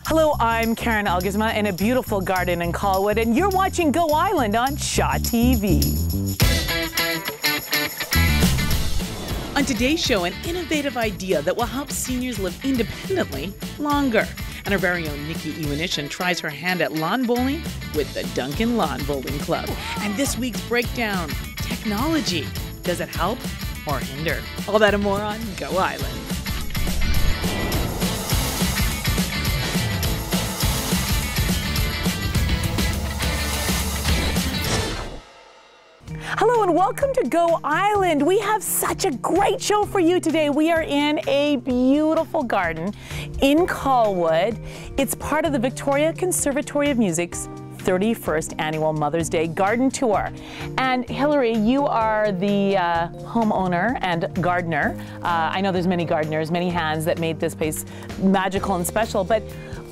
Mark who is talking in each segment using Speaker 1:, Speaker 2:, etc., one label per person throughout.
Speaker 1: Hello, I'm Karen Elgersma in a beautiful garden in Colwood, and you're watching Go Island on Shaw TV. On today's show, an innovative idea that will help seniors live independently longer. And our very own Nikki Iwanishin tries her hand at lawn bowling with the Duncan Lawn Bowling Club. And this week's breakdown, technology. Does it help or hinder? All that and more on Go Island. Hello and welcome to Go Island. We have such a great show for you today. We are in a beautiful garden in Colwood. It's part of the Victoria Conservatory of Music's 31st annual Mother's Day Garden Tour. And Hillary, you are the homeowner and gardener. I know there's many gardeners, many hands that made this place magical and special, but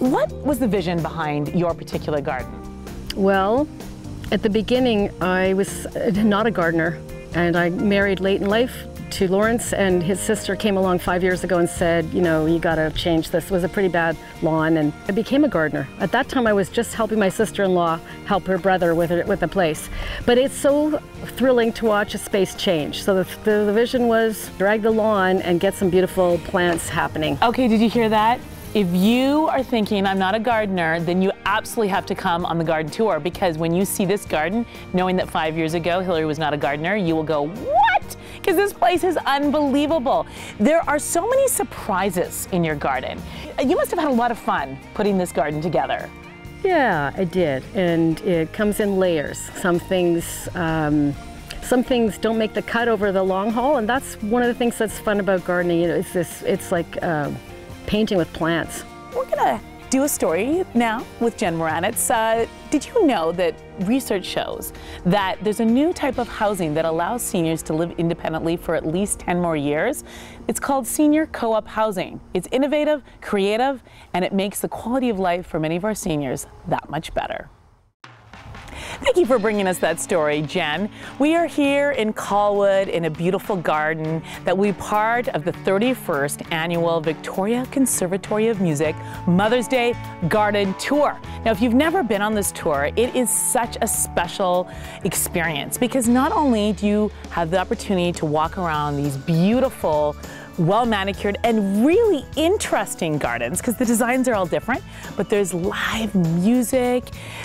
Speaker 1: what was the vision behind your particular garden?
Speaker 2: Well, at the beginning, I was not a gardener, and I married late in life to Lawrence, and his sister came along 5 years ago and said, you know, you gotta change this. It was a pretty bad lawn, and I became a gardener. At that time, I was just helping my sister-in-law help her brother with the place. But it's so thrilling to watch a space change. So the vision was drag the lawn and get some beautiful plants happening.
Speaker 1: Okay, did you hear that? If you are thinking, I'm not a gardener, then you absolutely have to come on the garden tour, because when you see this garden, knowing that 5 years ago Hillary was not a gardener, you will go, what? Because this place is unbelievable. There are so many surprises in your garden. You must have had a lot of fun putting this garden together.
Speaker 2: Yeah, I did, and it comes in layers. Some things don't make the cut over the long haul, and that's one of the things that's fun about gardening. You know, it's like painting with plants.
Speaker 1: We're gonna do a story now with Jen Moranitz. Did you know that research shows that there's a new type of housing that allows seniors to live independently for at least 10 more years? It's called senior co-op housing. It's innovative, creative, and it makes the quality of life for many of our seniors that much better. Thank you for bringing us that story, Jen. We are here in Colwood in a beautiful garden that will be part of the 31st annual Victoria Conservatory of Music Mother's Day Garden Tour. Now, if you've never been on this tour, it is such a special experience, because not only do you have the opportunity to walk around these beautiful, well-manicured and really interesting gardens, because the designs are all different, but there's live music,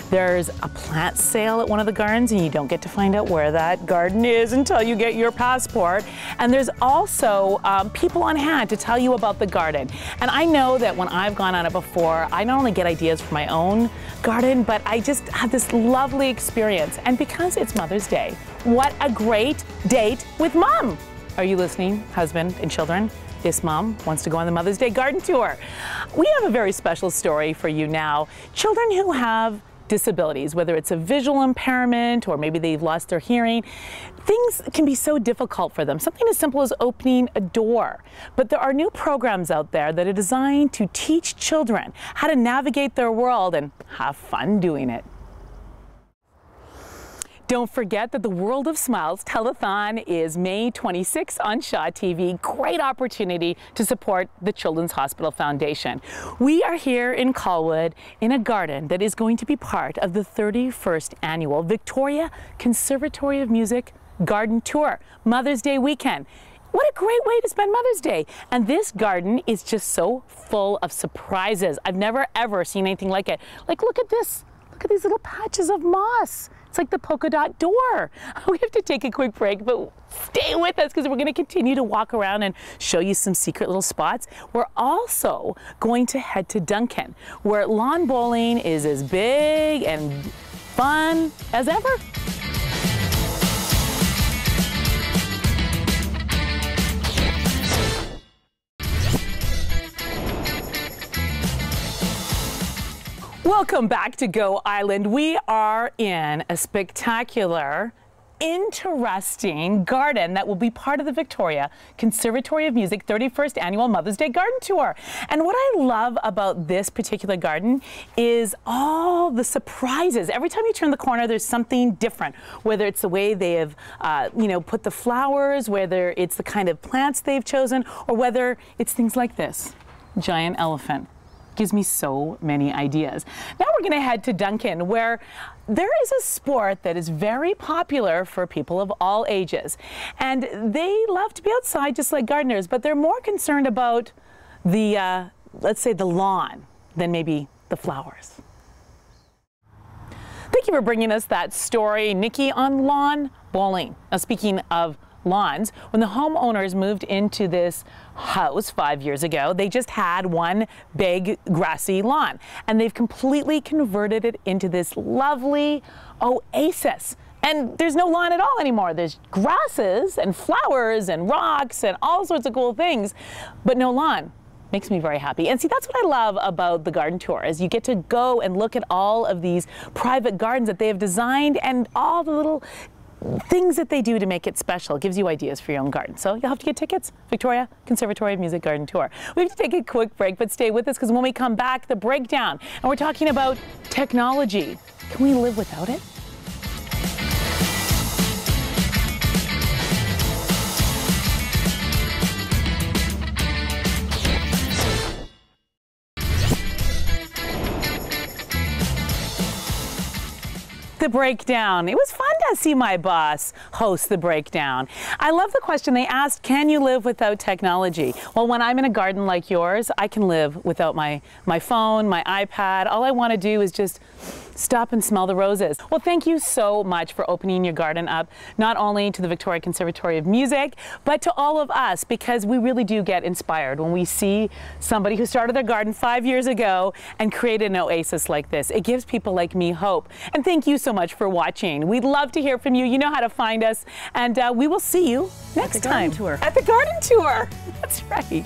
Speaker 1: there's a plant sale at one of the gardens, and you don't get to find out where that garden is until you get your passport, and there's also people on hand to tell you about the garden. And I know that when I've gone on it before, I not only get ideas for my own garden, but I just have this lovely experience. And because it's Mother's Day, what a great date with Mom! Are you listening, husband and children? This mom wants to go on the Mother's Day Garden Tour. We have a very special story for you now. Children who have disabilities, whether it's a visual impairment or maybe they've lost their hearing, things can be so difficult for them. Something as simple as opening a door. But there are new programs out there that are designed to teach children how to navigate their world and have fun doing it. Don't forget that the World of Smiles Telethon is May 26th on Shaw TV. Great opportunity to support the Children's Hospital Foundation. We are here in Colwood in a garden that is going to be part of the 31st annual Victoria Conservatory of Music Garden Tour, Mother's Day weekend. What a great way to spend Mother's Day. And this garden is just so full of surprises. I've never ever seen anything like it. Like, look at this. Look at these little patches of moss. It's like the polka dot door. We have to take a quick break, but stay with us because we're going to continue to walk around and show you some secret little spots. We're also going to head to Duncan, where lawn bowling is as big and fun as ever. Welcome back to Go Island. We are in a spectacular, interesting garden that will be part of the Victoria Conservatory of Music 31st Annual Mother's Day Garden Tour. And what I love about this particular garden is all the surprises. Every time you turn the corner, there's something different, whether it's the way they have, put the flowers, whether it's the kind of plants they've chosen, or whether it's things like this giant elephant. gives me so many ideas. Now we're going to head to Duncan, where there is a sport that is very popular for people of all ages. And they love to be outside just like gardeners, but they're more concerned about the, let's say, the lawn than maybe the flowers. Thank you for bringing us that story, Nikki, on lawn bowling. Now, speaking of lawns, when the homeowners moved into this house 5 years ago, they just had one big grassy lawn, and they've completely converted it into this lovely oasis. And there's no lawn at all anymore. There's grasses and flowers and rocks and all sorts of cool things, but no lawn. Makes me very happy. And see, that's what I love about the garden tour, is you get to go and look at all of these private gardens that they have designed and all the little things that they do to make it special. It gives you ideas for your own garden. So you'll have to get tickets. Victoria Conservatory Music Garden Tour. We have to take a quick break, but stay with us, because when we come back, the breakdown. And we're talking about technology. Can we live without it? The breakdown. It was fun to see my boss host the breakdown. I love the question they asked, can you live without technology? Well, when I'm in a garden like yours, I can live without my phone, my iPad. All I want to do is just stop and smell the roses. Well, thank you so much for opening your garden up, not only to the Victoria Conservatory of Music, but to all of us, because we really do get inspired when we see somebody who started their garden 5 years ago and created an oasis like this. It gives people like me hope. And thank you so much for watching. We'd love to hear from you. You know how to find us, and we will see you next time
Speaker 2: at the garden tour.
Speaker 1: At the garden tour. That's right.